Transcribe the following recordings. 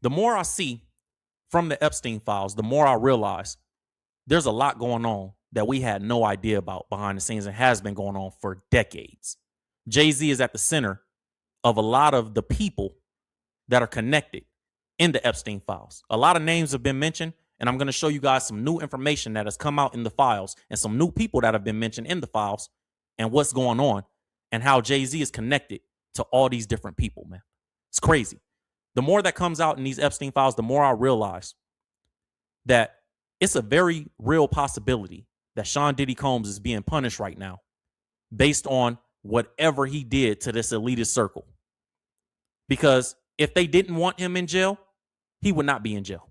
the more I see from the Epstein files, the more I realize there's a lot going on that we had no idea about behind the scenes and has been going on for decades. Jay-Z is at the center of a lot of the people that are connected in the Epstein files. A lot of names have been mentioned, and I'm going to show you guys some new information that has come out in the files and some new people that have been mentioned in the files and what's going on and how Jay-Z is connected to all these different people, man. It's crazy. The more that comes out in these Epstein files, the more I realize that it's a very real possibility that Sean Diddy Combs is being punished right now based on whatever he did to this elitist circle. Because if they didn't want him in jail, he would not be in jail.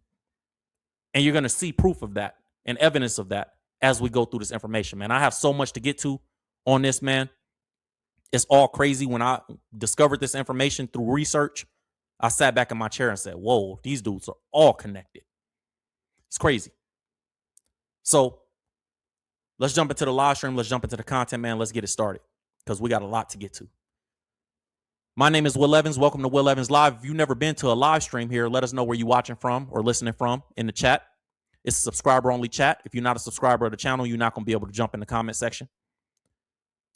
And you're going to see proof of that and evidence of that as we go through this information, man. I have so much to get to on this, man. It's all crazy. When I discovered this information through research, I sat back in my chair and said, whoa, these dudes are all connected. It's crazy. So let's jump into the live stream. Let's jump into the content, man. Let's get it started because we got a lot to get to. My name is Will Evans. Welcome to Will Evans Live. If you've never been to a live stream here, let us know where you're watching from or listening from in the chat. It's a subscriber-only chat. If you're not a subscriber of the channel, you're not going to be able to jump in the comment section.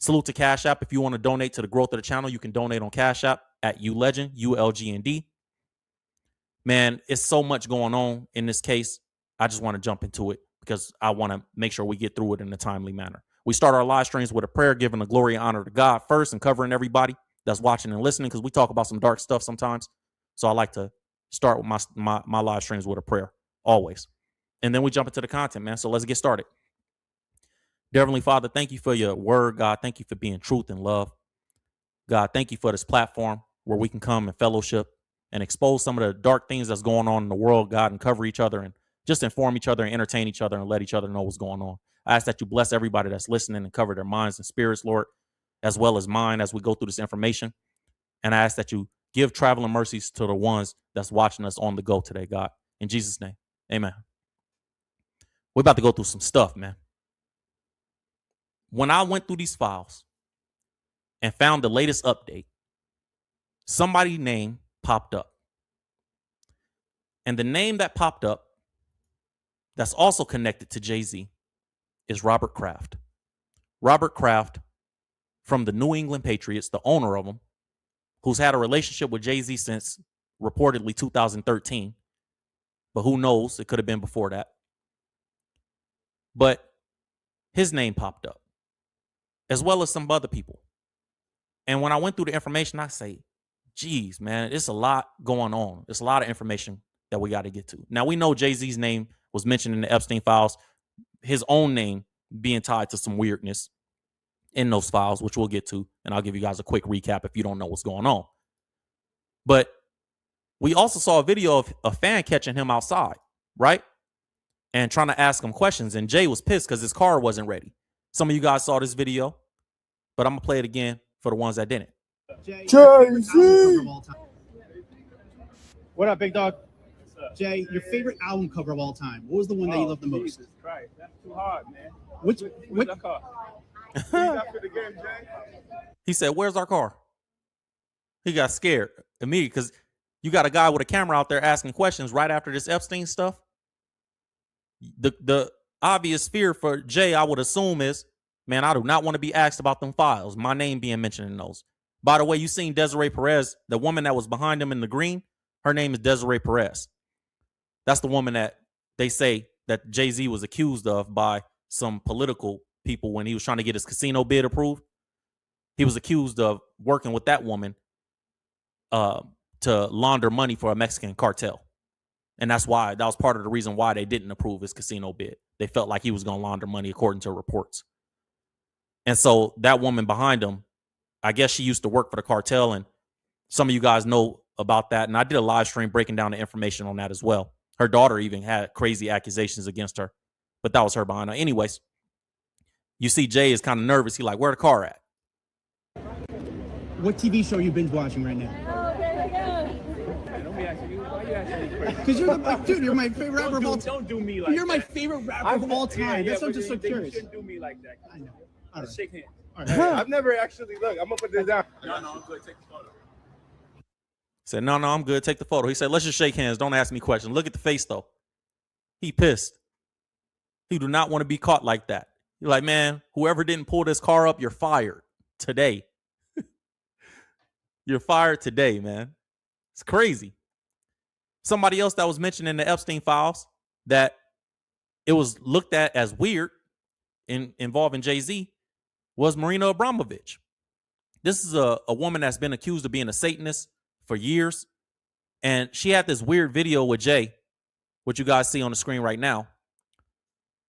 Salute to Cash App. If you want to donate to the growth of the channel, you can donate on Cash App at ULegend, ULGND. Man, it's so much going on in this case. I just want to jump into it because I want to make sure we get through it in a timely manner. We start our live streams with a prayer, giving the glory and honor to God first and covering everybody that's watching and listening because we talk about some dark stuff sometimes. So I like to start with my live streams with a prayer always. And then we jump into the content, man. So let's get started. Dear Heavenly Father, thank you for your word, God. Thank you for being truth and love. God, thank you for this platform where we can come and fellowship and expose some of the dark things that's going on in the world, God, and cover each other and just inform each other and entertain each other and let each other know what's going on. I ask that you bless everybody that's listening and cover their minds and spirits, Lord, as well as mine as we go through this information. And I ask that you give traveling mercies to the ones that's watching us on the go today, God. In Jesus' name, amen. We're about to go through some stuff, man. When I went through these files and found the latest update, somebody's name popped up. And the name that popped up that's also connected to Jay-Z is Robert Kraft. Robert Kraft from the New England Patriots, the owner of them, who's had a relationship with Jay-Z since reportedly 2013. But who knows? It could have been before that. But his name popped up, as well as some other people. And when I went through the information, I say, geez, man, it's a lot going on. It's a lot of information that we got to get to. Now, we know Jay-Z's name was mentioned in the Epstein files, his own name being tied to some weirdness in those files, which we'll get to. And I'll give you guys a quick recap if you don't know what's going on. But we also saw a video of a fan catching him outside, right? And trying to ask him questions. And Jay was pissed because his car wasn't ready. Some of you guys saw this video, but I'm going to play it again for the ones that didn't. Jay-Z! What up, big dog? Jay, your favorite album cover of all time. What was the one that you loved the most? Jesus Christ, that's too hard, man. Which car? What you got for the game, Jay? He said, where's our car? He got scared immediately because you got a guy with a camera out there asking questions right after this Epstein stuff. The obvious fear for Jay, I would assume, is, man, I do not want to be asked about them files, my name being mentioned in those. By the way, you seen Desiree Perez, the woman that was behind him in the green, her name is Desiree Perez. That's the woman that they say that Jay-Z was accused of by some political people when he was trying to get his casino bid approved. He was accused of working with that woman to launder money for a Mexican cartel. And that was part of the reason why they didn't approve his casino bid. They felt like he was going to launder money according to reports. And so that woman behind him, I guess she used to work for the cartel, and some of you guys know about that. And I did a live stream breaking down the information on that as well. Her daughter even had crazy accusations against her, but that was her behind her. Anyways, you see Jay is kind of nervous. He like, where the car at? What TV show are you binge watching right now? Don't be asking you. Why you asking me questions? Because you're my favorite rapper of all time. Don't do me like You're that. my favorite rapper of all time. That's why I'm just so curious. You shouldn't do me like that. I know. All right. Shake hands. All right. I've never actually, look, I'm gonna put this down. No, I'm good. Take the photo. Said, no, I'm good. Take the photo. He said, let's just shake hands. Don't ask me questions. Look at the face, though. He pissed. He do not want to be caught like that. You're like, man, whoever didn't pull this car up, you're fired today. You're fired today, man. It's crazy. Somebody else that was mentioned in the Epstein files that it was looked at as weird involving Jay-Z was Marina Abramovich. This is a woman that's been accused of being a Satanist for years. And she had this weird video with Jay, what you guys see on the screen right now,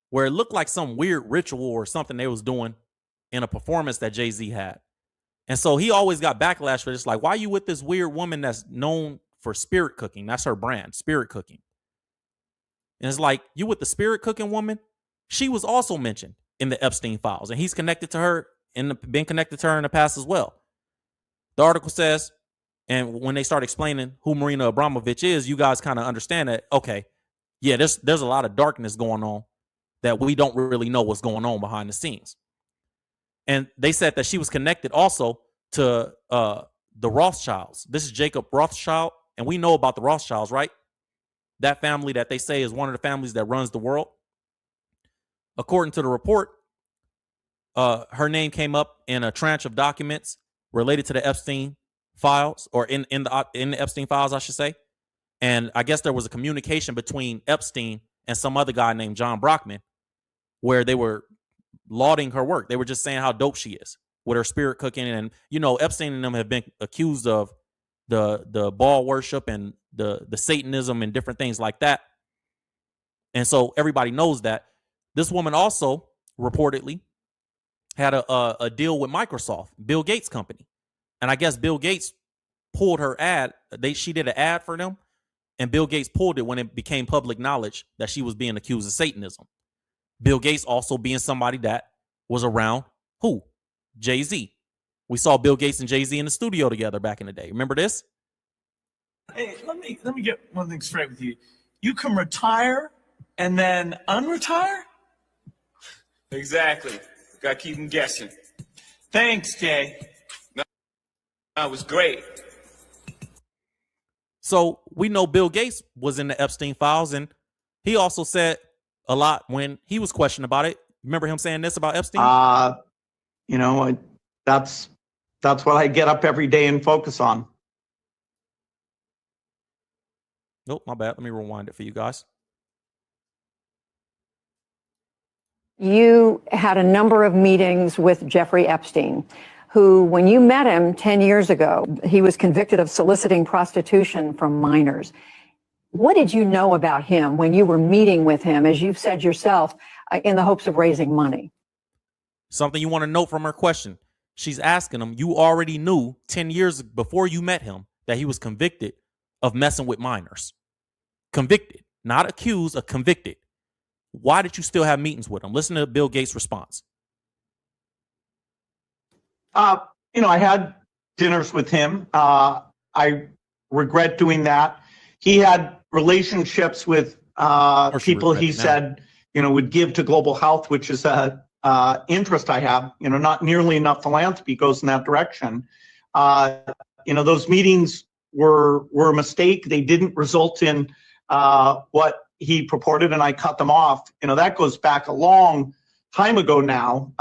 where it looked like some weird ritual or something they was doing in a performance that Jay-Z had. And so he always got backlash for this. Like, why are you with this weird woman that's known for spirit cooking? That's her brand, spirit cooking. And it's like, you with the spirit cooking woman? She was also mentioned in the Epstein files. And he's connected to her and been connected to her in the past as well. The article says, and when they start explaining who Marina Abramovich is, you guys kind of understand that, okay, yeah, there's a lot of darkness going on that we don't really know what's going on behind the scenes. And they said that she was connected also to the Rothschilds. This is Jacob Rothschild, and we know about the Rothschilds, right? That family that they say is one of the families that runs the world. According to the report, her name came up in a tranche of documents related to the Epstein files, or in the Epstein files, I should say. And I guess there was a communication between Epstein and some other guy named John Brockman, where they were lauding her work. They were just saying how dope she is with her spirit cooking. And, you know, Epstein and them have been accused of the ball worship and the Satanism and different things like that. And so everybody knows that. This woman also reportedly had a deal with Microsoft, Bill Gates' company. And I guess Bill Gates pulled her ad. She did an ad for them, and Bill Gates pulled it when it became public knowledge that she was being accused of Satanism. Bill Gates also being somebody that was around who? Jay-Z. We saw Bill Gates and Jay-Z in the studio together back in the day. Remember this? Hey, let me get one thing straight with you. You can retire and then unretire? Exactly. Gotta keep them guessing. Thanks, Jay. That was great. So we know Bill Gates was in the Epstein files, and he also said a lot when he was questioned about it. Remember him saying this about Epstein? You know, that's what I get up every day and focus on. Nope, my bad. Let me rewind it for you guys. You had a number of meetings with Jeffrey Epstein, who, when you met him 10 years ago, he was convicted of soliciting prostitution from minors. What did you know about him when you were meeting with him, as you've said yourself, in the hopes of raising money? Something you want to note from her question. She's asking him, you already knew 10 years before you met him that he was convicted of messing with minors. Convicted, not accused, of convicted. Why did you still have meetings with him? Listen to Bill Gates' response. You know, I had dinners with him. I regret doing that. He had relationships with people he said, you know, would give to global health, which is a interest I have. You know, not nearly enough philanthropy goes in that direction. You know, those meetings were a mistake. They didn't result in what he purported, and I cut them off. You know, that goes back a long time ago now.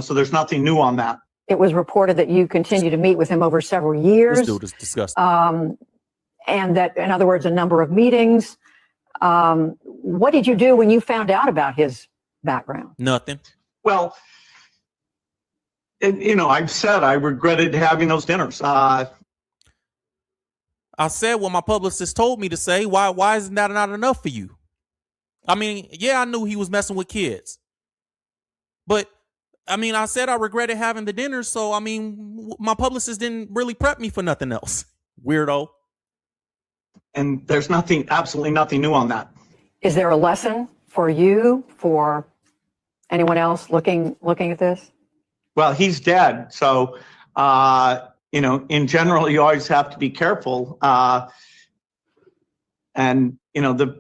So there's nothing new on that. It was reported that you continued to meet with him over several years. This dude is disgusting. And that, in other words, a number of meetings. What did you do when you found out about his background? Nothing. Well, you know, I've said I regretted having those dinners. I said what my publicist told me to say. Why isn't that not enough for you? I mean, yeah, I knew he was messing with kids. But, I mean, I said I regretted having the dinner, so, I mean, my publicist didn't really prep me for nothing else. Weirdo. And there's absolutely nothing new on that. Is there a lesson for you, for anyone else looking at this? Well, he's dead, so you know, in general, you always have to be careful. And you know,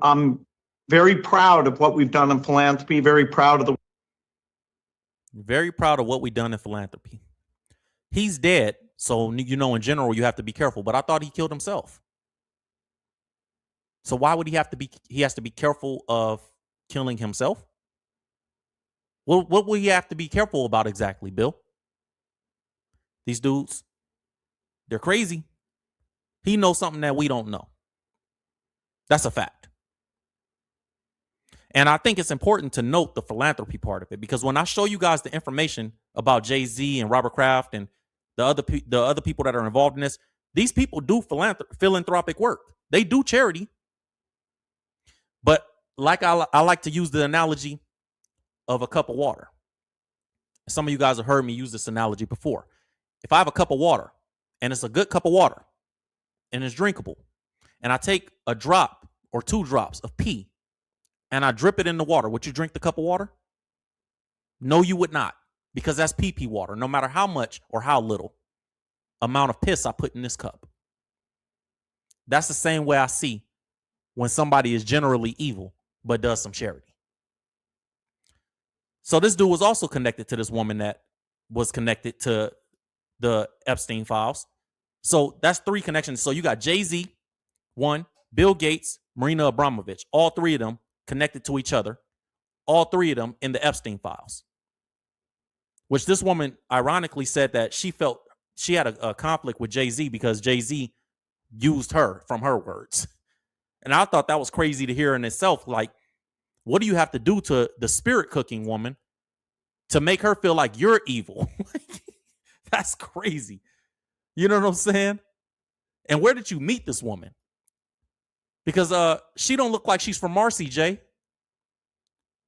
I'm very proud of what we've done in philanthropy. Very proud of what we've done in philanthropy. He's dead, So, you know, in general, you have to be careful. But I thought he killed himself. So why would he has to be careful of killing himself? Well, what will he have to be careful about exactly, Bill? These dudes, they're crazy. He knows something that we don't know. That's a fact. And I think it's important to note the philanthropy part of it, because when I show you guys the information about Jay-Z and Robert Kraft and the other people that are involved in this, these people do philanthropic work. They do charity. But like I like to use the analogy of a cup of water. Some of you guys have heard me use this analogy before. If I have a cup of water and it's a good cup of water and it's drinkable, and I take a drop or 2 drops of pee and I drip it in the water, would you drink the cup of water? No, you would not, because that's pee water, no matter how much or how little amount of piss I put in this cup. That's the same way I see when somebody is generally evil but does some charity. So this dude was also connected to this woman that was connected to the Epstein files. So that's 3 connections. So you got Jay-Z, 1, Bill Gates, Marina Abramovich, all 3 of them connected to each other, all 3 of them in the Epstein files, which this woman ironically said that she felt she had a conflict with Jay-Z because Jay-Z used her, from her words. And I thought that was crazy to hear in itself. Like, what do you have to do to the spirit cooking woman to make her feel like you're evil? That's crazy. You know what I'm saying? And where did you meet this woman? Because she don't look like she's from Marcy, Jay.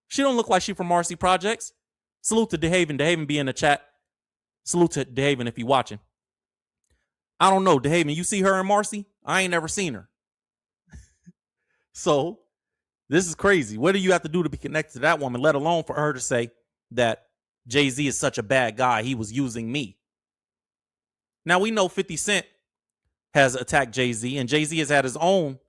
She don't look like she's from Marcy Projects. Salute to DeHaven. DeHaven be in the chat. Salute to DeHaven if you watching. I don't know, DeHaven, you see her in Marcy? I ain't never seen her. So this is crazy. What do you have to do to be connected to that woman, let alone for her to say that Jay-Z is such a bad guy, he was using me? Now, we know 50 Cent has attacked Jay-Z, and Jay-Z has had his own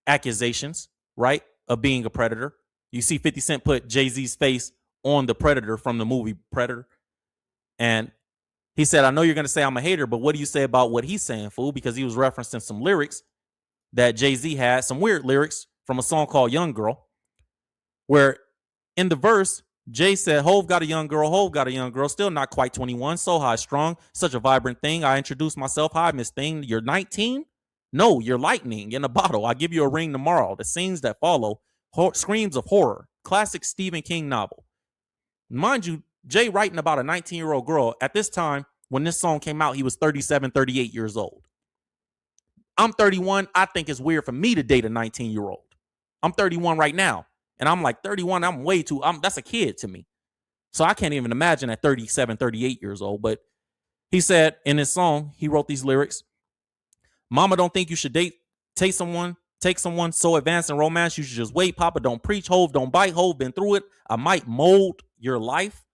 accusations, right, of being a predator. You see 50 Cent put Jay-Z's face on the Predator from the movie Predator. And he said, I know you're going to say I'm a hater, but what do you say about what he's saying, fool? Because he was referencing some lyrics that Jay-Z had, some weird lyrics from a song called Young Girl, where in the verse, Jay said, Hove got a young girl, still not quite 21, so high strong, such a vibrant thing. I introduced myself, hi, Miss Thing. You're 19? No, you're lightning in a bottle. I'll give you a ring tomorrow. The scenes that follow, screams of horror, classic Stephen King novel. Mind you, Jay writing about a 19-year-old girl. At this time, when this song came out, he was 37, 38 years old. I'm 31. I think it's weird for me to date a 19-year-old. I'm 31 right now. And I'm like, 31, I'm way too, that's a kid to me. So I can't even imagine at 37, 38 years old. But he said in his song, he wrote these lyrics. Mama don't think you should take someone so advanced in romance. You should just wait. Papa don't preach. Hove don't bite. Hove been through it. I might mold your life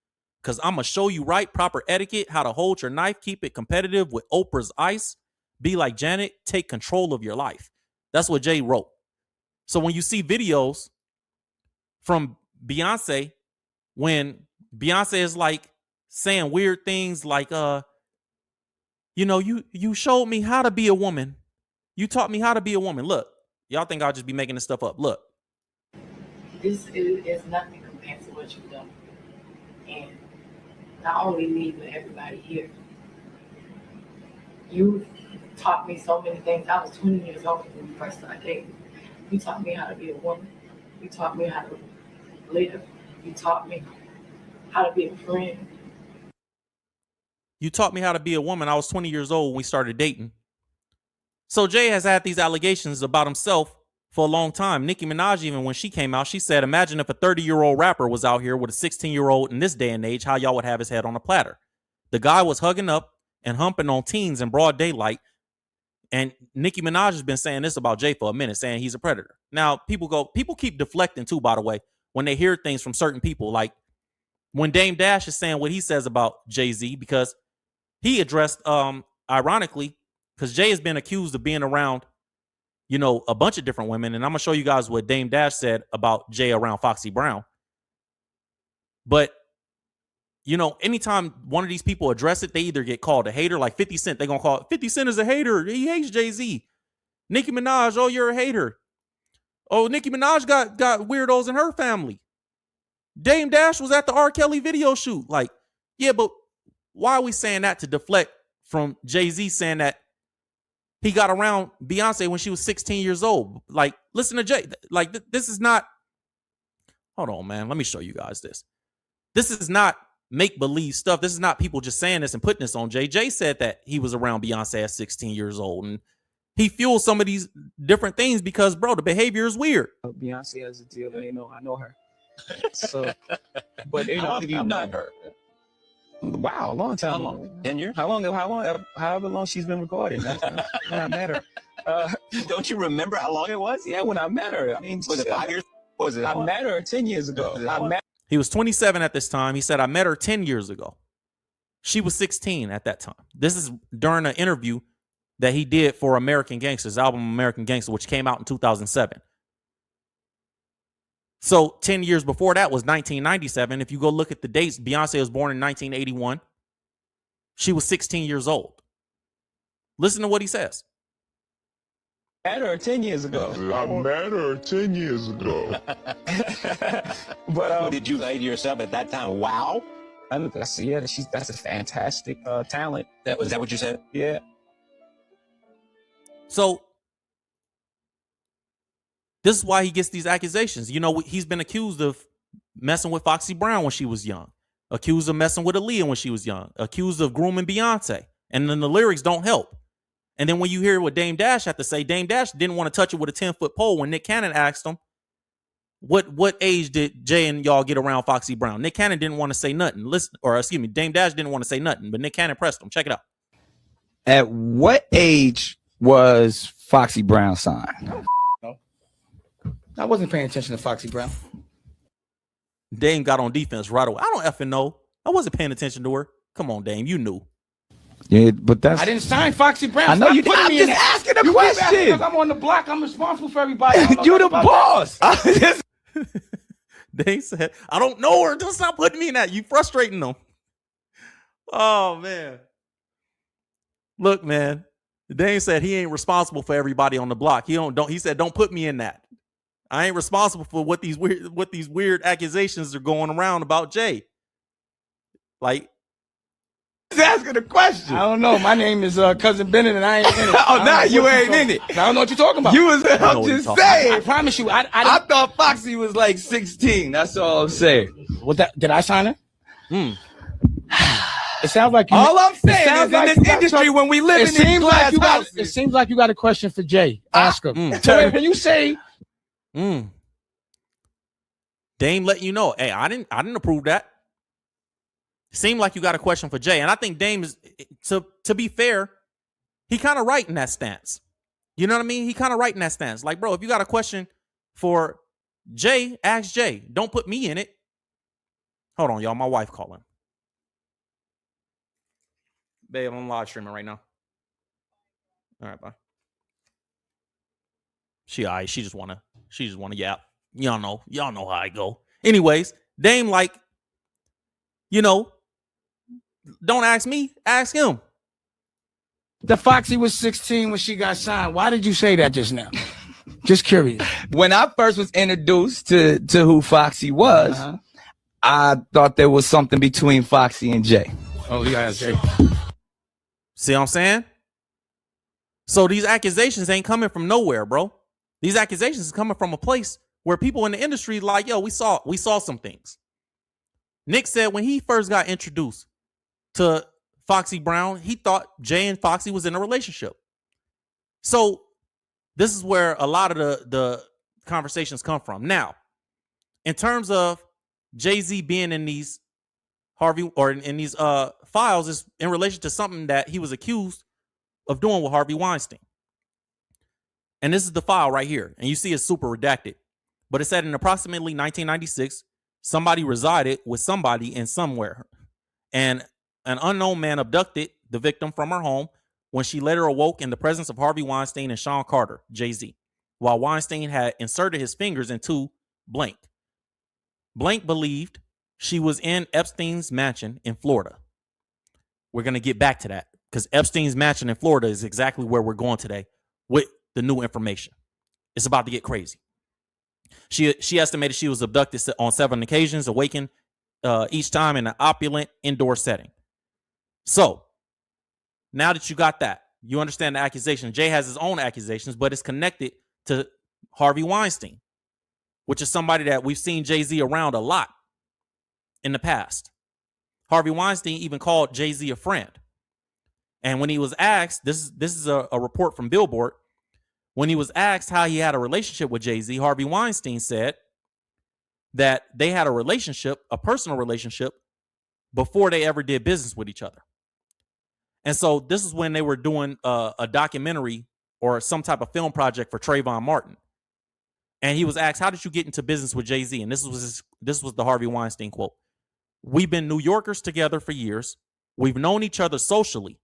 because I'm going to show you right, proper etiquette, how to hold your knife, keep it competitive with Oprah's ice. Be like Janet, take control of your life. That's what Jay wrote. So when you see videos from Beyonce, when Beyonce is like saying weird things like, you showed me how to be a woman. You taught me how to be a woman. Look, y'all think I'll just be making this stuff up. Look. This is nothing compared to what you've done. And not only me, but everybody here. You taught me so many things. I was 20 years old when we first started dating. You taught me how to be a woman. You taught me how to live. You taught me how to be a friend. You taught me how to be a woman. I was 20 years old when we started dating. So Jay has had these allegations about himself for a long time. Nicki Minaj, even when she came out, she said, imagine if a 30-year-old rapper was out here with a 16-year-old in this day and age, how y'all would have his head on a platter. The guy was hugging up and humping on teens in broad daylight. And Nicki Minaj has been saying this about Jay for a minute, saying he's a predator. Now, people keep deflecting too, by the way, when they hear things from certain people. Like when Dame Dash is saying what he says about Jay-Z, because he addressed, ironically, because Jay has been accused of being around, a bunch of different women. And I'm going to show you guys what Dame Dash said about Jay around Foxy Brown. But you know, anytime one of these people address it, they either get called a hater, like 50 Cent. They're going to call it 50 Cent is a hater. He hates Jay-Z. Nicki Minaj, oh, you're a hater. Oh, Nicki Minaj got weirdos in her family. Dame Dash was at the R. Kelly video shoot. Like, yeah, but why are we saying that to deflect from Jay-Z saying that he got around Beyonce when she was 16 years old? Like, listen to Jay. Like, this is not. Hold on, man. Let me show you guys this. This is not make-believe stuff. This is not people just saying this and putting this on Jay. Jay said that he was around Beyonce at 16 years old. And he fueled some of these different things because, bro, the behavior is weird. Beyonce has a deal. You know, I know her. So, but you know, have you not heard? Wow, a long time. How long? 10 years? How long? However long she's been recording. That's when I met her. Don't you remember how long it was? Yeah, when I met her. I mean, was it 5 years? Was it? I met her 10 years ago. He was 27 at this time. He said, I met her 10 years ago. She was 16 at that time. This is during an interview that he did for American Gangster's album, American Gangster, which came out in 2007. So 10 years before that was 1997. If you go look at the dates, Beyonce was born in 1981. She was 16 years old. Listen to what he says. I met her 10 years ago. I met her 10 years ago. But did you say to yourself at that time, wow? That's a fantastic talent. Was that what you said? Yeah. So this is why he gets these accusations. You know, he's been accused of messing with Foxy Brown when she was young, accused of messing with Aaliyah when she was young, accused of grooming Beyonce. And then the lyrics don't help. And then when you hear what Dame Dash had to say, Dame Dash didn't want to touch it with a 10-foot pole when Nick Cannon asked him, what age did Jay and y'all get around Foxy Brown? Nick Cannon didn't want to say nothing. Dame Dash didn't want to say nothing, but Nick Cannon pressed him. Check it out. At what age was Foxy Brown signed? No. I wasn't paying attention to Foxy Brown. Dame got on defense right away. I don't effing know. I wasn't paying attention to her. Come on, Dame. You knew. Yeah, but I didn't sign Foxy Brown. I know you didn't. I'm just asking a question. Because I'm on the block. I'm responsible for everybody. You the boss. Dame said, I don't know her. Don't stop putting me in that. You frustrating them. Oh, man. Look, man. Dame said he ain't responsible for everybody on the block. He said, don't put me in that. I ain't responsible for what these weird accusations are going around about Jay. Like, he's asking a question. I don't know. My name is Cousin Bennett, and I ain't in it. Oh, now you ain't in it. I don't know what you're talking about. I'm just saying. I promise you. I thought Foxy was like 16. That's all I'm saying. Did I sign her? It sounds like you. All I'm saying is in this industry, when we live in these glass houses. It seems like you got a question for Jay. Ask him. So when you say, Dame letting you know, hey, I didn't approve that. Seemed like you got a question for Jay. And I think Dame is, to be fair, he kind of right in that stance. You know what I mean? He kind of right in that stance. Like, bro, if you got a question for Jay, ask Jay. Don't put me in it. Hold on, y'all. My wife calling. Babe, I'm live streaming right now. All right, bye. She just wanna yap. Y'all know how I go. Anyways, Dame, like, you know, don't ask me, ask him. the Foxy was 16 when she got signed. Why did you say that just now? Just curious. When I first was introduced to who Foxy was, I thought there was something between Foxy and Jay. Oh, yeah, Jay. See what I'm saying? So these accusations ain't coming from nowhere, bro. These accusations is coming from a place where people in the industry like, yo, we saw some things. Nick said when he first got introduced to Foxy Brown, he thought Jay and Foxy was in a relationship. So this is where a lot of the conversations come from. Now, in terms of Jay-Z being in these Harvey or in these files is in relation to something that he was accused of doing with Harvey Weinstein. And this is the file right here. And you see it's super redacted. But it said in approximately 1996, somebody resided with somebody in somewhere. And an unknown man abducted the victim from her home when she later awoke in the presence of Harvey Weinstein and Sean Carter, Jay-Z, while Weinstein had inserted his fingers into Blank. Blank believed She was in Epstein's mansion in Florida. We're going to get back to that because Epstein's mansion in Florida is exactly where we're going today with the new information. It's about to get crazy. She estimated she was abducted on 7 occasions, awakened each time in an opulent indoor setting. So now that you got that, you understand the accusation. Jay has his own accusations, but it's connected to Harvey Weinstein, which is somebody that we've seen Jay-Z around a lot in the past. Harvey Weinstein even called Jay-Z a friend. And when he was asked, this is a report from Billboard, when he was asked how he had a relationship with Jay-Z, Harvey Weinstein said that they had a relationship, a personal relationship, before they ever did business with each other. And so this is when they were doing a documentary or some type of film project for Trayvon Martin. And he was asked, how did you get into business with Jay-Z? And this was the Harvey Weinstein quote. We've been New Yorkers together for years. We've known each other socially,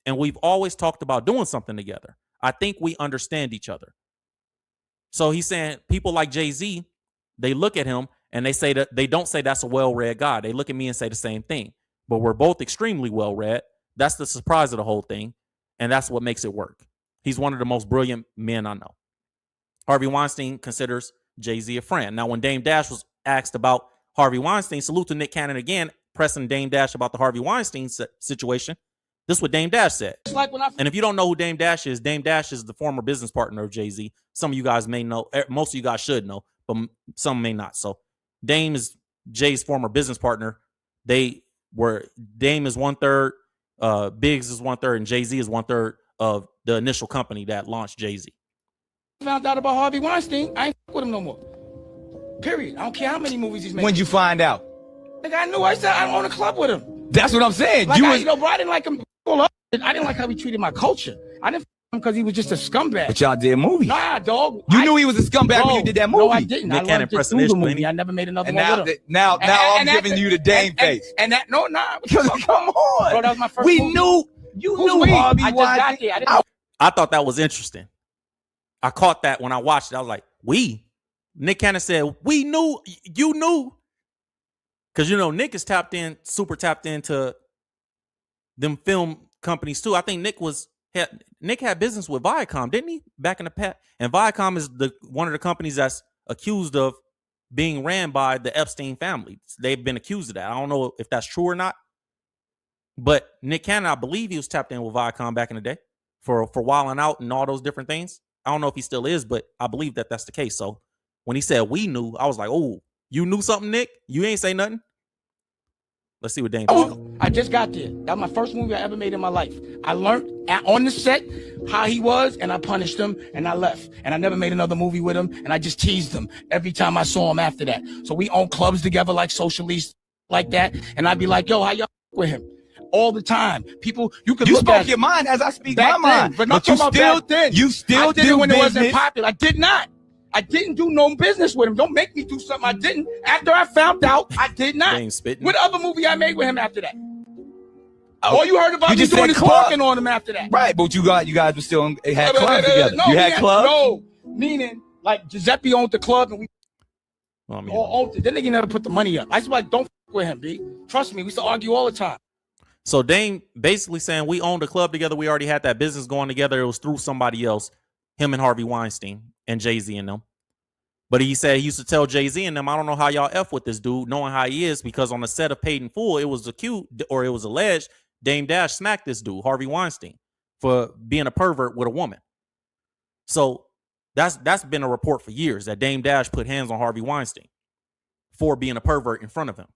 and we've always talked about doing something together. I think we understand each other. So he's saying people like Jay-Z, they look at him and they say that they don't say that's a well-read guy. They look at me and say the same thing. But we're both extremely well-read. That's the surprise of the whole thing, and that's what makes it work. He's one of the most brilliant men I know. Harvey Weinstein considers Jay-Z a friend. Now, when Dame Dash was asked about Harvey Weinstein, salute to Nick Cannon again, pressing Dame Dash about the Harvey Weinstein situation. This is what Dame Dash said. And if you don't know who Dame Dash is the former business partner of Jay-Z. Some of you guys may know, most of you guys should know, but some may not. So Dame is Jay's former business partner. Dame is 1/3, Biggs is 1/3, and Jay-Z is 1/3 of the initial company that launched Jay-Z. Found out about Harvey Weinstein, I ain't with him no more. Period. I don't care how many movies he's making. When'd you find out? Like I knew. I said I own a club with him. That's what I'm saying. Like bro, I didn't like him. I didn't like how he treated my culture. I didn't him because he was just a scumbag. But y'all did movies. Nah, dog. You knew he was a scumbag when you did that movie. No, I didn't. Nick I learned just through the movie. I never made another one with him. Now I'm giving you the Dame face. And that, no, nah. Come on. Bro, that was my first we movie. knew. You knew Harvey I just got there. I didn't know. I thought that was interesting. I caught that when I watched it. I was like, Nick Cannon said, we knew, you knew. Because, Nick is super tapped into them film companies too. I think Nick had business with Viacom, didn't he? Back in the past. And Viacom is one of the companies that's accused of being ran by the Epstein family. They've been accused of that. I don't know if that's true or not. But Nick Cannon, I believe he was tapped in with Viacom back in the day for Wildin' Out and all those different things. I don't know if he still is, but I believe that that's the case. So when he said we knew, I was like, oh, you knew something, Nick? You ain't say nothing? Let's see what Dame said. I just got there. That was my first movie I ever made in my life. I learned on the set how he was, and I punished him, and I left. And I never made another movie with him, and I just teased him every time I saw him after that. So we owned clubs together like socialists like that, and I'd be like, yo, how y'all with him? All the time. People, you spoke your mind as I speak my mind. But not about back then. You still I did it when business. It wasn't popular. I did not. I didn't do no business with him. Don't make me do something I didn't. After I found out, I did not. What other movie I made with him after that? All you heard about me doing is talking on him after that. Right, but you guys were still had clubs together. You had clubs? No, meaning like Giuseppe owned the club and we all owned it. Then they never put the money up. I was like, don't f with him, B. Trust me, we used to argue all the time. So Dame basically saying we owned a club together. We already had that business going together. It was through somebody else, him and Harvey Weinstein and Jay-Z and them. But he said he used to tell Jay-Z and them, I don't know how y'all F with this dude, knowing how he is, because on the set of Paid in Full, it was alleged Dame Dash smacked this dude, Harvey Weinstein, for being a pervert with a woman. So that's been a report for years that Dame Dash put hands on Harvey Weinstein for being a pervert in front of him.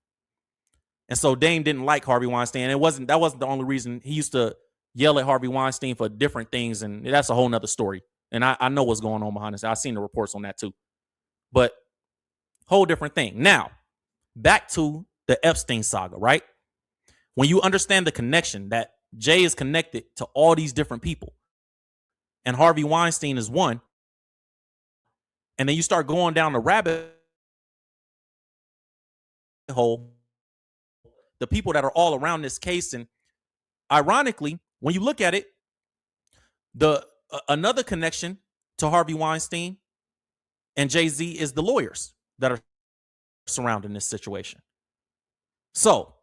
And so Dame didn't like Harvey Weinstein. That wasn't the only reason. He used to yell at Harvey Weinstein for different things, and that's a whole nother story. And I know what's going on behind this. I've seen the reports on that too. But whole different thing. Now, back to the Epstein saga, right? When you understand the connection that Jay is connected to all these different people, and Harvey Weinstein is one, and then you start going down the rabbit hole, the people that are all around this case. And ironically, when you look at it, another connection to Harvey Weinstein and Jay-Z is the lawyers that are surrounding this situation. So,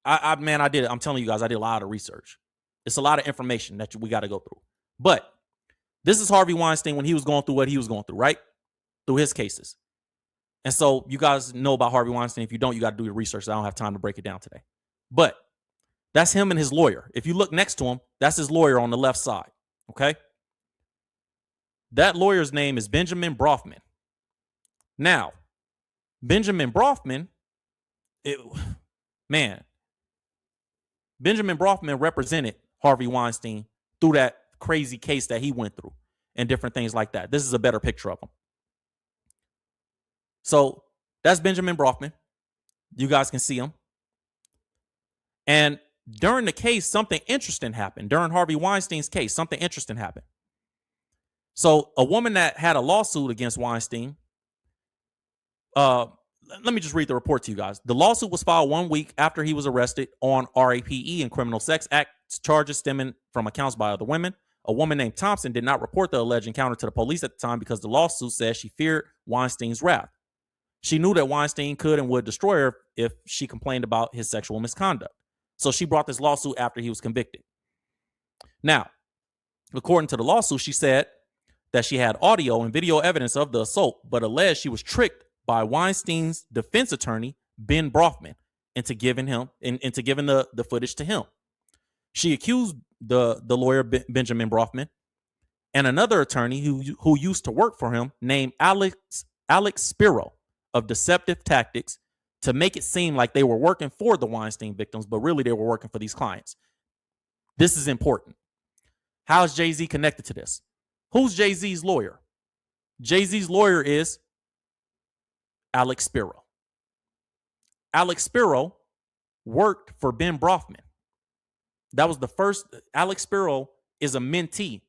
I did. I'm telling you guys, I did a lot of research. It's a lot of information that we got to go through. But this is Harvey Weinstein when he was going through what he was going through, right? Through his cases. And so you guys know about Harvey Weinstein. If you don't, you got to do your research. I don't have time to break it down today. But that's him and his lawyer. If you look next to him, that's his lawyer on the left side. Okay. That lawyer's name is Benjamin Brofman. Now, Benjamin Brofman, Benjamin Brofman represented Harvey Weinstein through that crazy case that he went through and different things like that. This is a better picture of him. So that's Benjamin Brofman. You guys can see him. And during the case, something interesting happened. During Harvey Weinstein's case, something interesting happened. So a woman that had a lawsuit against Weinstein, let me just read the report to you guys. The lawsuit was filed 1 week after he was arrested on RAPE and criminal sex act charges stemming from accounts by other women. A woman named Thompson did not report the alleged encounter to the police at the time because the lawsuit says she feared Weinstein's wrath. She knew that Weinstein could and would destroy her if she complained about his sexual misconduct. So she brought this lawsuit after he was convicted. Now, according to the lawsuit, she said that she had audio and video evidence of the assault, but alleged she was tricked by Weinstein's defense attorney, Ben Brofman, into giving the footage to him. She accused the lawyer Benjamin Brofman and another attorney who used to work for him named Alex Spiro of deceptive tactics to make it seem like they were working for the Weinstein victims, but really they were working for these clients. This is important. How is Jay-Z connected to this? Who's Jay-Z's lawyer? Jay-Z's lawyer is Alex Spiro. Alex Spiro worked for Ben Brofman. That was the first. Alex Spiro is a mentee,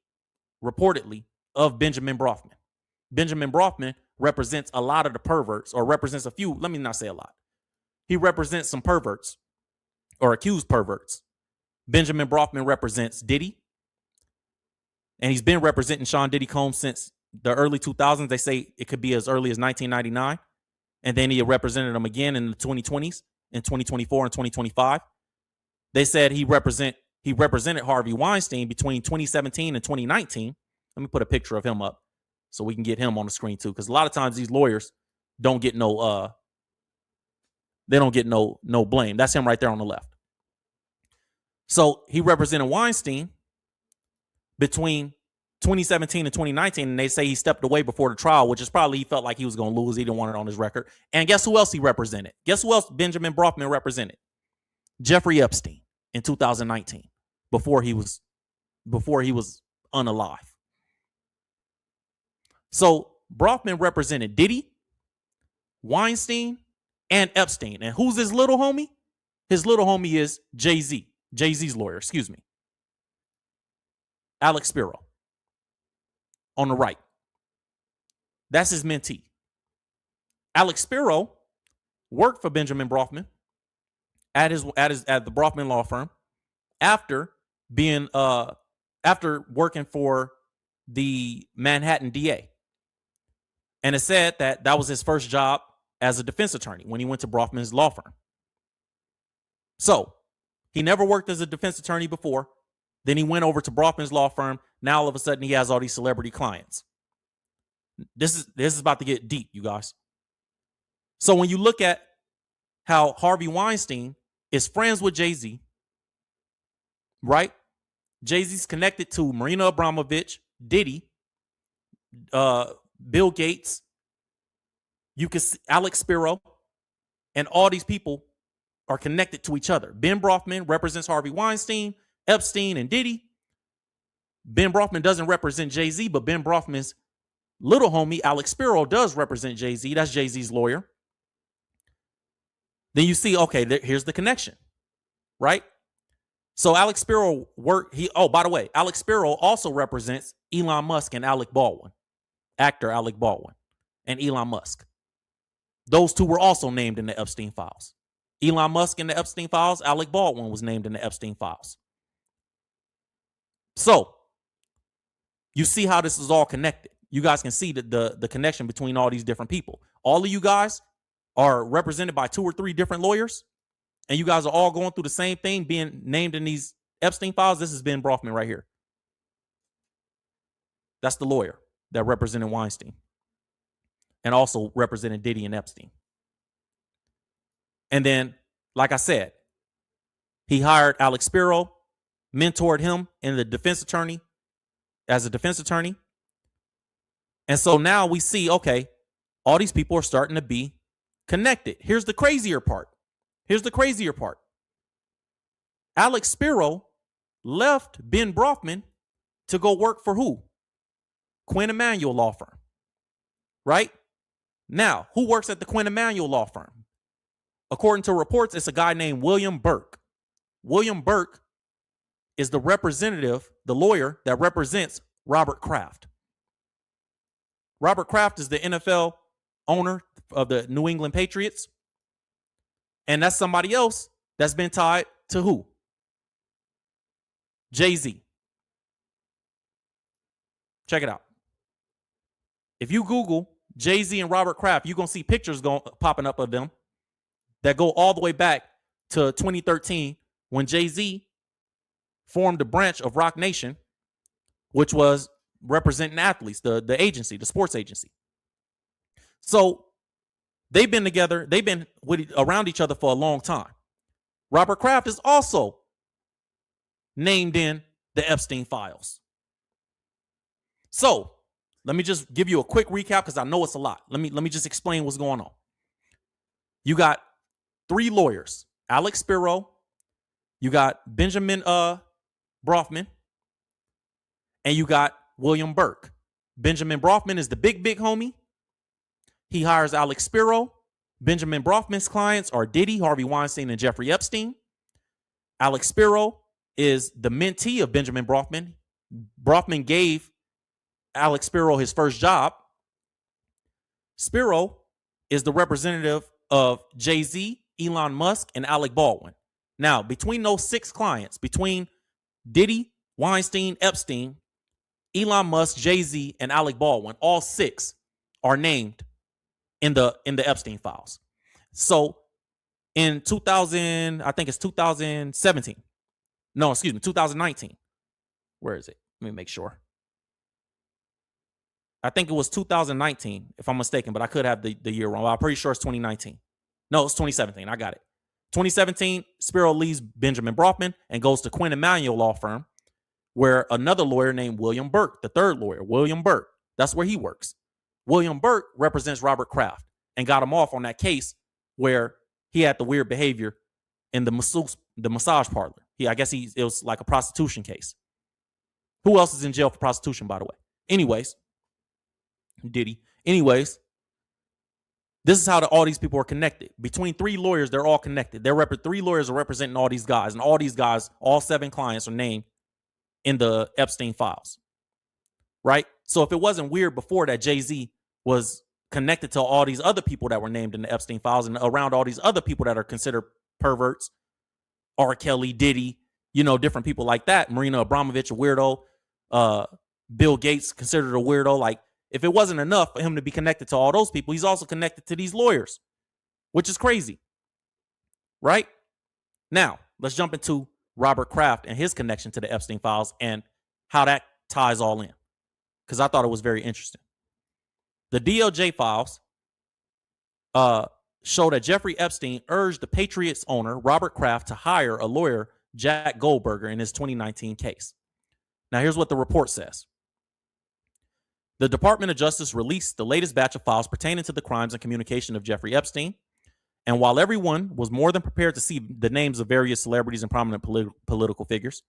reportedly, of Benjamin Brofman. Benjamin Brofman represents a lot of the perverts, or represents a few. Let me not say a lot. He represents some perverts or accused perverts. Benjamin Brofman represents Diddy. And he's been representing Sean Diddy Combs since the early 2000s. They say it could be as early as 1999. And then he represented him again in the 2020s, in 2024 and 2025. They said he represented Harvey Weinstein between 2017 and 2019. Let me put a picture of him up so we can get him on the screen too. Because a lot of times these lawyers don't get no blame. That's him right there on the left. So he represented Weinstein between 2017 and 2019, and they say he stepped away before the trial, which is probably he felt like he was going to lose. He didn't want it on his record. And guess who else he represented? Guess who else Benjamin Brofman represented? Jeffrey Epstein in 2019, before he was unalive. So Brofman represented Diddy, Weinstein, and Epstein. And who's his little homie? His little homie is Jay-Z. Jay-Z's lawyer, excuse me. Alex Spiro. On the right. That's his mentee. Alex Spiro worked for Benjamin Brofman at the Brofman law firm after working for the Manhattan DA. And it said that was his first job as a defense attorney when he went to Brofman's law firm. So he never worked as a defense attorney before. Then he went over to Brofman's law firm. Now all of a sudden he has all these celebrity clients. This is about to get deep, you guys. So when you look at how Harvey Weinstein is friends with Jay-Z, right? Jay-Z's connected to Marina Abramovich, Diddy, Bill Gates, you can see Alex Spiro, and all these people are connected to each other. Ben Brofman represents Harvey Weinstein, Epstein, and Diddy. Ben Brofman doesn't represent Jay-Z, but Ben Brofman's little homie, Alex Spiro, does represent Jay-Z. That's Jay-Z's lawyer. Then you see, okay, here's the connection, right? So Alex Spiro by the way, Alex Spiro also represents Elon Musk and Alec Baldwin, actor Alec Baldwin, and Elon Musk. Those two were also named in the Epstein files. Elon Musk in the Epstein files, Alec Baldwin was named in the Epstein files. So you see how this is all connected. You guys can see the connection between all these different people. All of you guys are represented by 2 or 3 different lawyers. and you guys are all going through the same thing, being named in these Epstein files, this is Ben Brofman right here. That's the lawyer that represented Weinstein and also represented Diddy and Epstein. And then, like I said, he hired Alex Spiro, mentored him in the defense attorney as a defense attorney. And so now we see, okay, all these people are starting to be connected. Here's the crazier part. Alex Spiro left Ben Brofman to go work for who? Quinn Emanuel law firm. Right? Now, who works at the Quinn Emanuel law firm? According to reports, it's a guy named William Burke. William Burke is the representative, the lawyer that represents Robert Kraft. Robert Kraft is the NFL owner of the New England Patriots. And that's somebody else that's been tied to who? Jay-Z. Check it out. If you Google Jay-Z and Robert Kraft, you're going to see pictures popping up of them that go all the way back to 2013 when Jay-Z formed a branch of Roc Nation, which was representing athletes, the agency, the sports agency. So they've been together. They've been around each other for a long time. Robert Kraft is also named in the Epstein files. So let me just give you a quick recap because I know it's a lot. Let me just explain what's going on. You got 3 lawyers: Alex Spiro, you got Benjamin Brofman, and you got William Burke. Benjamin Brofman is the big homie. He hires Alex Spiro. Benjamin Brofman's clients are Diddy, Harvey Weinstein, and Jeffrey Epstein. Alex Spiro is the mentee of Benjamin Brofman. Brofman gave Alex Spiro his first job. Spiro is the representative of Jay-Z, Elon Musk, and Alec Baldwin. Now, between those 6 clients, between Diddy, Weinstein, Epstein, Elon Musk, Jay-Z, and Alec Baldwin, all 6 are named in the Epstein files. So in 2017. No, excuse me, 2019. Where is it? Let me make sure. I think it was 2019, if I'm mistaken, but I could have the year wrong. I'm pretty sure it's 2019. No, it's 2017. I got it. 2017, Spiro leaves Benjamin Brofman and goes to Quinn Emanuel law firm, where another lawyer named William Burke, the third lawyer, William Burke, that's where he works. William Burke represents Robert Kraft and got him off on that case where he had the weird behavior in the massage parlor. It was like a prostitution case. Who else is in jail for prostitution, by the way? Anyways, Diddy. Anyways, this is how all these people are connected. Between 3 lawyers, they're all connected. 3 lawyers are representing all these guys, and all these guys, all 7 clients are named in the Epstein files. Right? So if it wasn't weird before that Jay-Z was connected to all these other people that were named in the Epstein files and around all these other people that are considered perverts, R. Kelly, Diddy, different people like that, Marina Abramovich, a weirdo, Bill Gates considered a weirdo. Like, if it wasn't enough for him to be connected to all those people, he's also connected to these lawyers, which is crazy. Right? Now, let's jump into Robert Kraft and his connection to the Epstein files and how that ties all in, because I thought it was very interesting. The DOJ files show that Jeffrey Epstein urged the Patriots owner, Robert Kraft, to hire a lawyer, Jack Goldberger, in his 2019 case. Now, here's what the report says. The Department of Justice released the latest batch of files pertaining to the crimes and communication of Jeffrey Epstein. And while everyone was more than prepared to see the names of various celebrities and prominent political figures,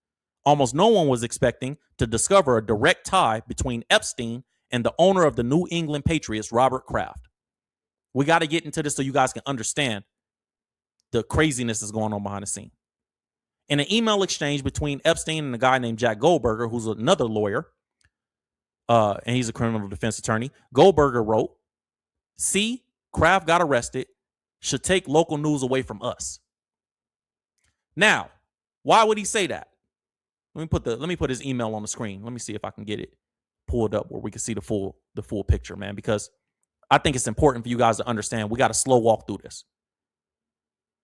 almost no one was expecting to discover a direct tie between Epstein and the owner of the New England Patriots, Robert Kraft. We got to get into this so you guys can understand the craziness that's going on behind the scene. In an email exchange between Epstein and a guy named Jack Goldberger, who's another lawyer, and he's a criminal defense attorney, Goldberger wrote, "See, Kraft got arrested, should take local news away from us." Now, why would he say that? Let me put his email on the screen. Let me see if I can get it pulled up where we can see the full picture, man, because I think it's important for you guys to understand. We got to slow walk through this.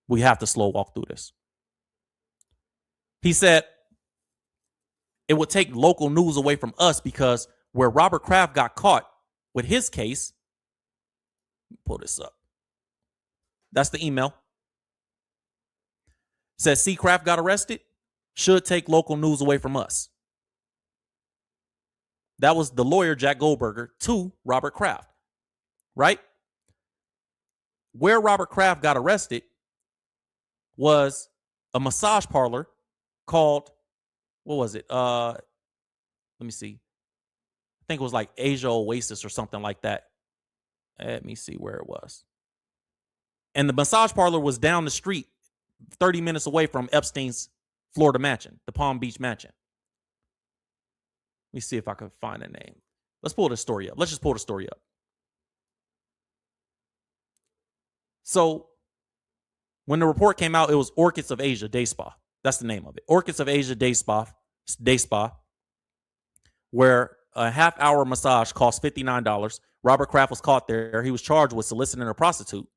We have to slow walk through this. He said it would take local news away from us because where Robert Kraft got caught with his case, pull this up. That's the email. Says C. Kraft got arrested, should take local news away from us. That was the lawyer, Jack Goldberger, to Robert Kraft, right? Where Robert Kraft got arrested was a massage parlor called, what was it? Let me see. I think it was like Asia Oasis or something like that. Let me see where it was. And the massage parlor was down the street, 30 minutes away from Epstein's Florida mansion, the Palm Beach mansion. Let me see if I can find a name. Let's pull the story up. Let's just pull the story up. So when the report came out, it was Orchids of Asia Day Spa. That's the name of it. Orchids of Asia Day Spa, where a half-hour massage cost $59. Robert Kraft was caught there. He was charged with soliciting a prostitute.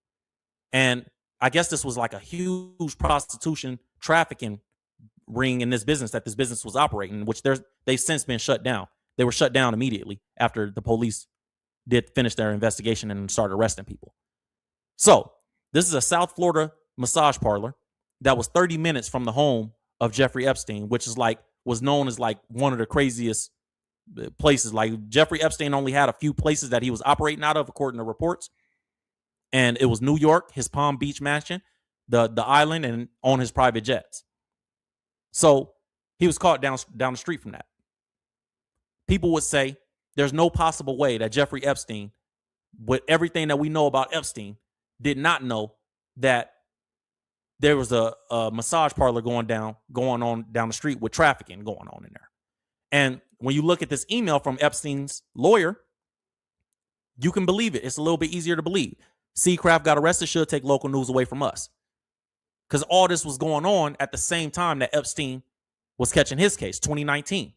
And I guess this was like a huge prostitution trafficking ring in this business that this business was operating, which they've since been shut down. They were shut down immediately after the police did finish their investigation and started arresting people. So this is a South Florida massage parlor that was 30 minutes from the home of Jeffrey Epstein, which is was known as like one of the craziest places. Like Jeffrey Epstein only had a few places that he was operating out of, according to reports. And it was New York, his Palm Beach mansion, the island, and on his private jets. So he was caught down the street from that. People would say there's no possible way that Jeffrey Epstein, with everything that we know about Epstein, did not know that there was a massage parlor going on down the street with trafficking going on in there. And when you look at this email from Epstein's lawyer, you can believe it. It's a little bit easier to believe. C. Kraft got arrested, should take local news away from us. Because all this was going on at the same time that Epstein was catching his case, 2019.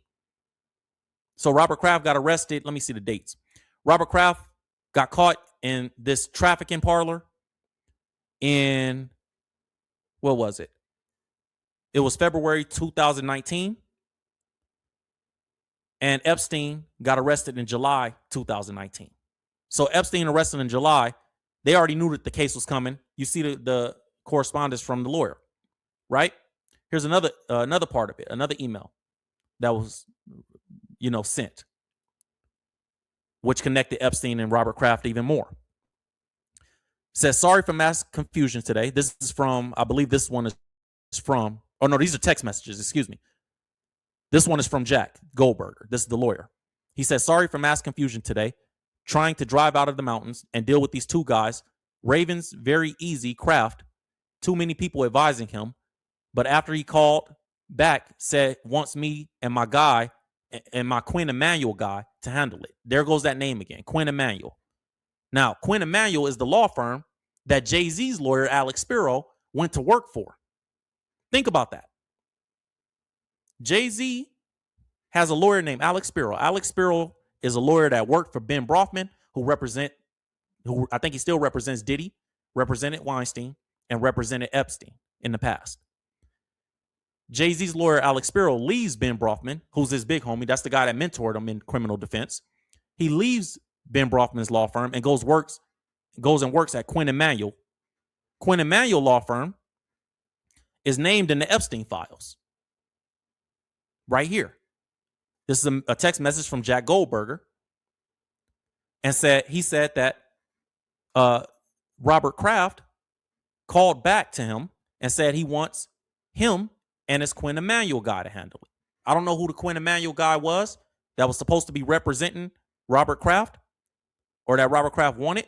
So Robert Kraft got arrested. Let me see the dates. Robert Kraft got caught in this trafficking parlor in, what was it? It was February 2019. And Epstein got arrested in July 2019. So Epstein arrested in July. They already knew that the case was coming. You see the correspondence from the lawyer, right? Here's another part of it, another email that was, sent, which connected Epstein and Robert Kraft even more. Says, sorry for mass confusion today. This is from, I believe this one is from, oh no, these are text messages, excuse me. This one is from Jack Goldberger. This is the lawyer. He says, sorry for mass confusion today. Trying to drive out of the mountains and deal with these two guys. Raven's very easy, Kraft. Too many people advising him. But after he called back, said, wants me and my guy and my Quinn Emanuel guy to handle it. There goes that name again, Quinn Emanuel. Now, Quinn Emanuel is the law firm that Jay-Z's lawyer, Alex Spiro, went to work for. Think about that. Jay-Z has a lawyer named Alex Spiro. Alex Spiro is a lawyer that worked for Ben Brofman, who I think he still represents Diddy, represented Weinstein, and represented Epstein in the past. Jay-Z's lawyer, Alex Spiro, leaves Ben Brofman, who's his big homie. That's the guy that mentored him in criminal defense. He leaves Ben Brofman's law firm and goes and works at Quinn Emanuel. Quinn Emanuel law firm is named in the Epstein files. Right here. This is a text message from Jack Goldberger. And he said that Robert Kraft called back to him and said he wants him and his Quinn Emanuel guy to handle it. I don't know who the Quinn Emanuel guy was that was supposed to be representing Robert Kraft or that Robert Kraft wanted,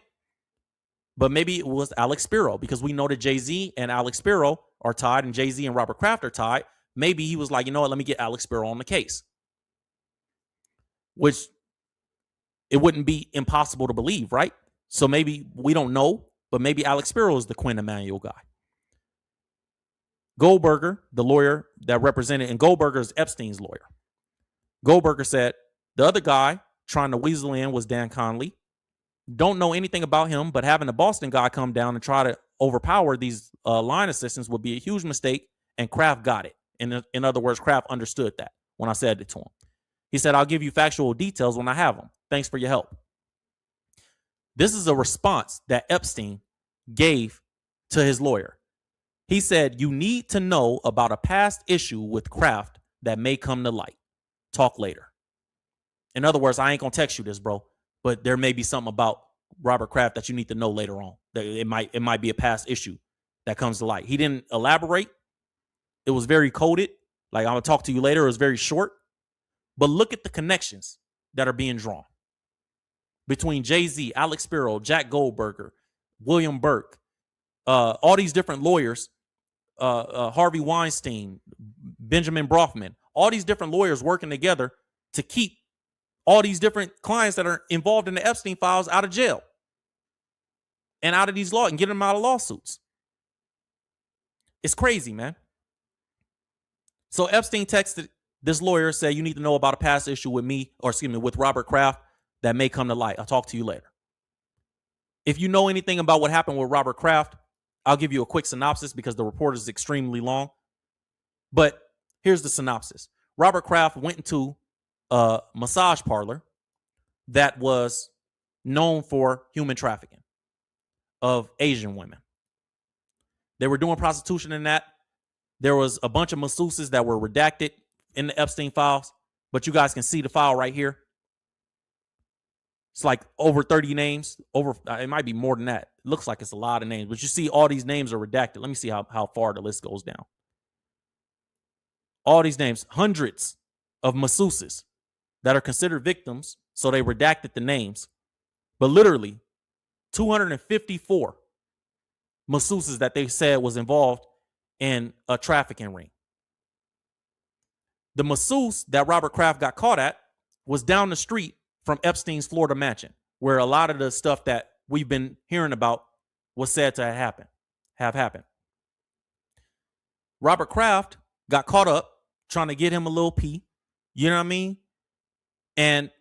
but maybe it was Alex Spiro, because we know that Jay-Z and Alex Spiro are tied and Jay-Z and Robert Kraft are tied. Maybe he was like, you know what, let me get Alex Spiro on the case. Which it wouldn't be impossible to believe, right? So maybe we don't know, but maybe Alex Spiro is the Quinn Emanuel guy. Goldberger, the lawyer that represented, and Goldberger is Epstein's lawyer. Goldberger said the other guy trying to weasel in was Dan Conley. Don't know anything about him, but having the Boston guy come down and try to overpower these line assistants would be a huge mistake, and Kraft got it. In other words, Kraft understood that when I said it to him. He said, I'll give you factual details when I have them. Thanks for your help. This is a response that Epstein gave to his lawyer. He said, you need to know about a past issue with Kraft that may come to light. Talk later. In other words, I ain't going to text you this, bro, but there may be something about Robert Kraft that you need to know later on. That it might be a past issue that comes to light. He didn't elaborate. It was very coded. Like, I'm going to talk to you later. It was very short. But look at the connections that are being drawn between Jay-Z, Alex Spiro, Jack Goldberger, William Burke, all these different lawyers, Harvey Weinstein, Benjamin Brofman, all these different lawyers working together to keep all these different clients that are involved in the Epstein files out of jail and out of these laws and get them out of lawsuits. It's crazy, man. So Epstein texted this lawyer, said, you need to know about a past issue with me, or excuse me, with Robert Kraft that may come to light. I'll talk to you later. If you know anything about what happened with Robert Kraft, I'll give you a quick synopsis because the report is extremely long. But here's the synopsis. Robert Kraft went into a massage parlor that was known for human trafficking of Asian women. They were doing prostitution in that. There was a bunch of masseuses that were redacted in the Epstein files, but you guys can see the file right here. It's like over 30 names. It might be more than that. It looks like it's a lot of names, but you see all these names are redacted. Let me see how far the list goes down. All these names, hundreds of masseuses that are considered victims, so they redacted the names. But literally, 254 masseuses that they said was involved in a trafficking ring. The masseuse that Robert Kraft got caught at was down the street from Epstein's Florida mansion, where a lot of the stuff that we've been hearing about was said to have happened. Robert Kraft got caught up trying to get him a little pee. You know what I mean? And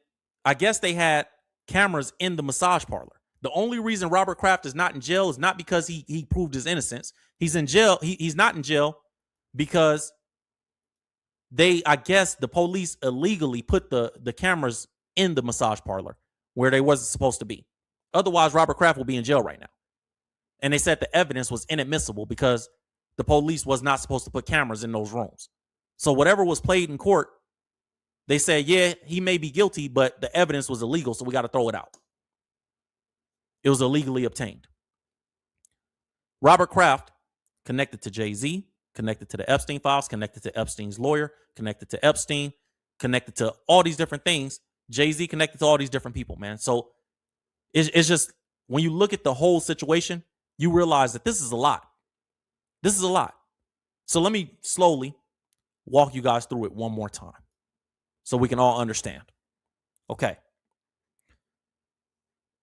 I guess they had cameras in the massage parlor. The only reason Robert Kraft is not in jail is not because he proved his innocence. He's in jail. He's not in jail because I guess the police illegally put the cameras in the massage parlor where they wasn't supposed to be. Otherwise, Robert Kraft will be in jail right now. And they said the evidence was inadmissible because the police was not supposed to put cameras in those rooms. So whatever was played in court, they said, yeah, he may be guilty, but the evidence was illegal, so we got to throw it out. It was illegally obtained. Robert Kraft connected to Jay-Z, connected to the Epstein files, connected to Epstein's lawyer, connected to Epstein, connected to all these different things. Jay-Z connected to all these different people, man. So it's just, when you look at the whole situation, you realize that this is a lot. This is a lot. So let me slowly walk you guys through it one more time so we can all understand. Okay.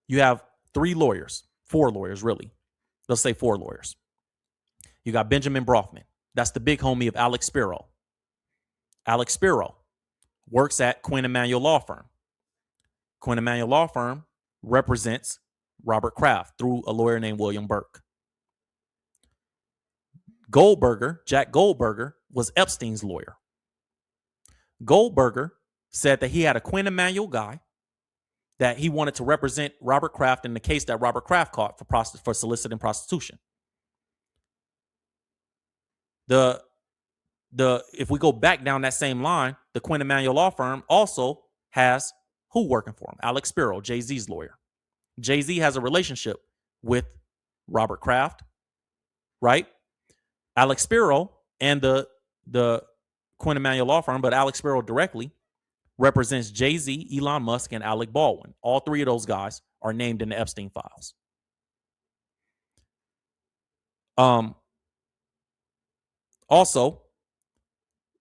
You have four lawyers, really. Let's say four lawyers. You got Benjamin Brofman. That's the big homie of Alex Spiro. Alex Spiro works at Quinn Emanuel Law Firm. Quinn Emanuel Law Firm represents Robert Kraft through a lawyer named William Burke. Jack Goldberger, was Epstein's lawyer. Goldberger said that he had a Quinn Emanuel guy that he wanted to represent Robert Kraft in the case that Robert Kraft caught for soliciting prostitution. If we go back down that same line, the Quinn Emanuel Law Firm also has who working for him? Alex Spiro, Jay-Z's lawyer. Jay-Z has a relationship with Robert Kraft, right? Alex Spiro and the Quinn Emanuel Law Firm, but Alex Spiro directly represents Jay-Z, Elon Musk, and Alec Baldwin. All three of those guys are named in the Epstein files. Also,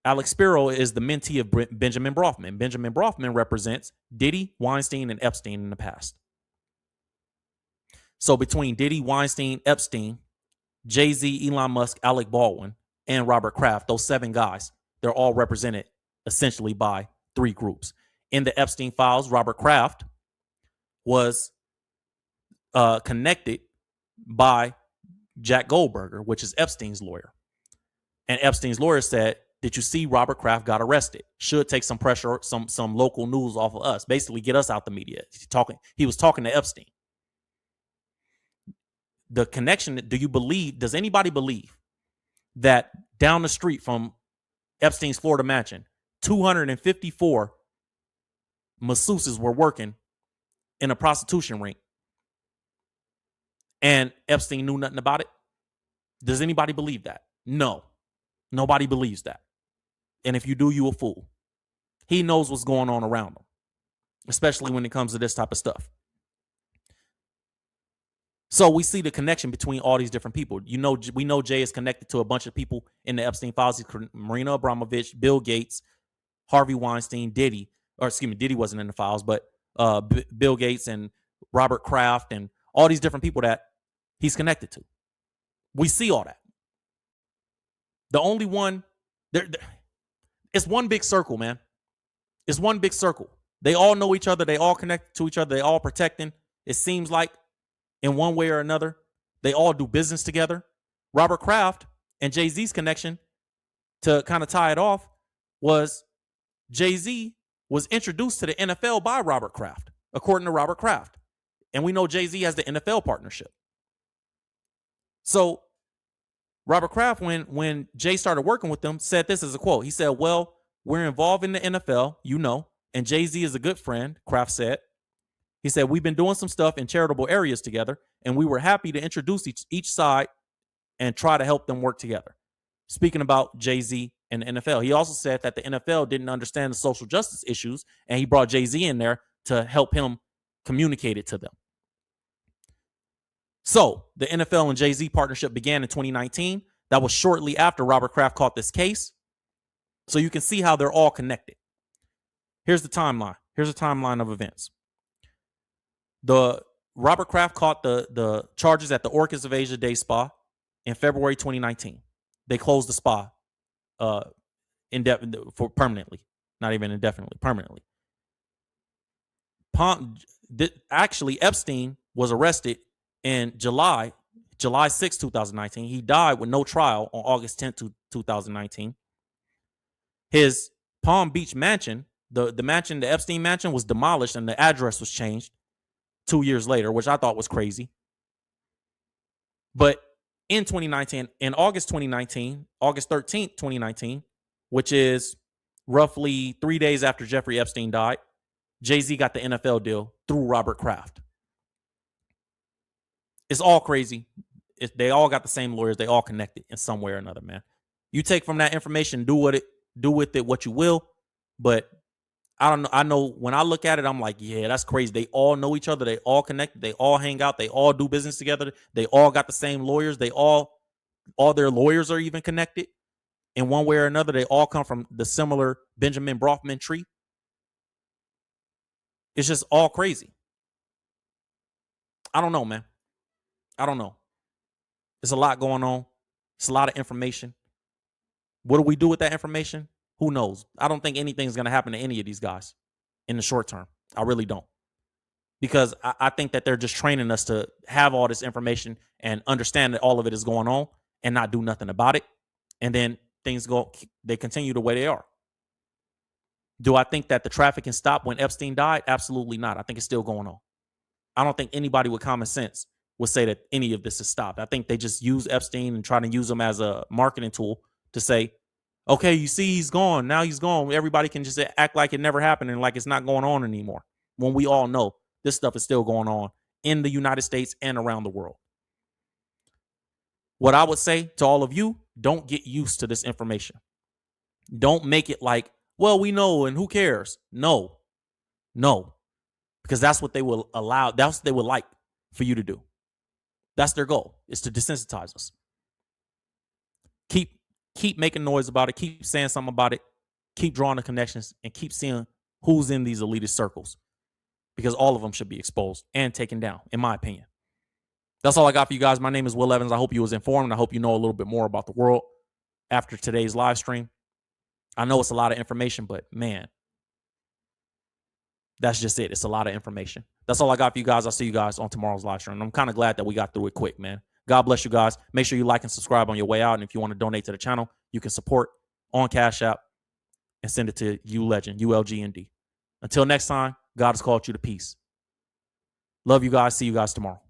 Alex Spiro is the mentee of Benjamin Brofman. Benjamin Brofman represents Diddy, Weinstein, and Epstein in the past. So between Diddy, Weinstein, Epstein, Jay-Z, Elon Musk, Alec Baldwin, and Robert Kraft, those seven guys, they're all represented essentially by three groups. In the Epstein files, Robert Kraft was connected by Jack Goldberger, which is Epstein's lawyer. And Epstein's lawyer said, did you see Robert Kraft got arrested? Should take some pressure, some local news off of us. Basically get us out the media. He was talking to Epstein. The connection, does anybody believe that down the street from Epstein's Florida mansion, 254 masseuses were working in a prostitution ring and Epstein knew nothing about it? Does anybody believe that? No. Nobody believes that. And if you do, you a fool. He knows what's going on around him, especially when it comes to this type of stuff. So we see the connection between all these different people. We know Jay is connected to a bunch of people in the Epstein files. Marina Abramovich, Bill Gates, Harvey Weinstein, Diddy wasn't in the files, but Bill Gates and Robert Kraft and all these different people that he's connected to. We see all that. The only one, it's one big circle, man. It's one big circle. They all know each other. They all connect to each other. They all protecting. It seems like in one way or another, they all do business together. Robert Kraft and Jay-Z's connection, to kind of tie it off, was Jay-Z was introduced to the NFL by Robert Kraft, according to Robert Kraft. And we know Jay-Z has the NFL partnership. So Robert Kraft, when Jay started working with them, said this as a quote. He said, well, we're involved in the NFL, and Jay-Z is a good friend, Kraft said. He said, we've been doing some stuff in charitable areas together, and we were happy to introduce each side and try to help them work together. Speaking about Jay-Z and the NFL, he also said that the NFL didn't understand the social justice issues, and he brought Jay-Z in there to help him communicate it to them. So the NFL and Jay-Z partnership began in 2019. That was shortly after Robert Kraft caught this case. So you can see how they're all connected. Here's the timeline. Here's a timeline of events. The Robert Kraft caught the charges at the Orchids of Asia Day Spa in February 2019. They closed the spa for permanently, not even indefinitely, permanently. Actually, Epstein was arrested in July 6, 2019. He died with no trial on August 10, 2019. His Palm Beach mansion, the Epstein mansion, was demolished and the address was changed 2 years later, which I thought was crazy. But in 2019, in August 13th, 2019, which is roughly 3 days after Jeffrey Epstein died, Jay-Z got the NFL deal through Robert Kraft. It's all crazy. They all got the same lawyers. They all connected in some way or another, man. You take from that information, do with it what you will. But I don't know. I know when I look at it, I'm like, yeah, that's crazy. They all know each other. They all connected. They all hang out. They all do business together. They all got the same lawyers. They all their lawyers are even connected in one way or another. They all come from the similar Benjamin Brofman tree. It's just all crazy. I don't know, man. I don't know. There's a lot going on. It's a lot of information. What do we do with that information? Who knows? I don't think anything's going to happen to any of these guys in the short term. I really don't. Because I think that they're just training us to have all this information and understand that all of it is going on and not do nothing about it. And then they continue the way they are. Do I think that the trafficking stopped when Epstein died? Absolutely not. I think it's still going on. I don't think anybody with common sense would say that any of this has stopped. I think they just use Epstein and try to use him as a marketing tool to say, okay, you see, he's gone. Now he's gone. Everybody can just act like it never happened and like it's not going on anymore. When we all know this stuff is still going on in the United States and around the world. What I would say to all of you, don't get used to this information. Don't make it like, well, we know and who cares? No. Because that's what they will allow. That's what they would like for you to do. That's their goal, is to desensitize us. Keep making noise about it. Keep saying something about it. Keep drawing the connections and keep seeing who's in these elitist circles, because all of them should be exposed and taken down, in my opinion. That's all I got for you guys. My name is Will Evans. I hope you was informed, and I hope you know a little bit more about the world after today's live stream. I know it's a lot of information, but man, that's just it. It's a lot of information. That's all I got for you guys. I'll see you guys on tomorrow's live stream. I'm kind of glad that we got through it quick, man. God bless you guys. Make sure you like and subscribe on your way out. And if you want to donate to the channel, you can support on Cash App and send it to ULegend, ULGND. Until next time, God has called you to peace. Love you guys. See you guys tomorrow.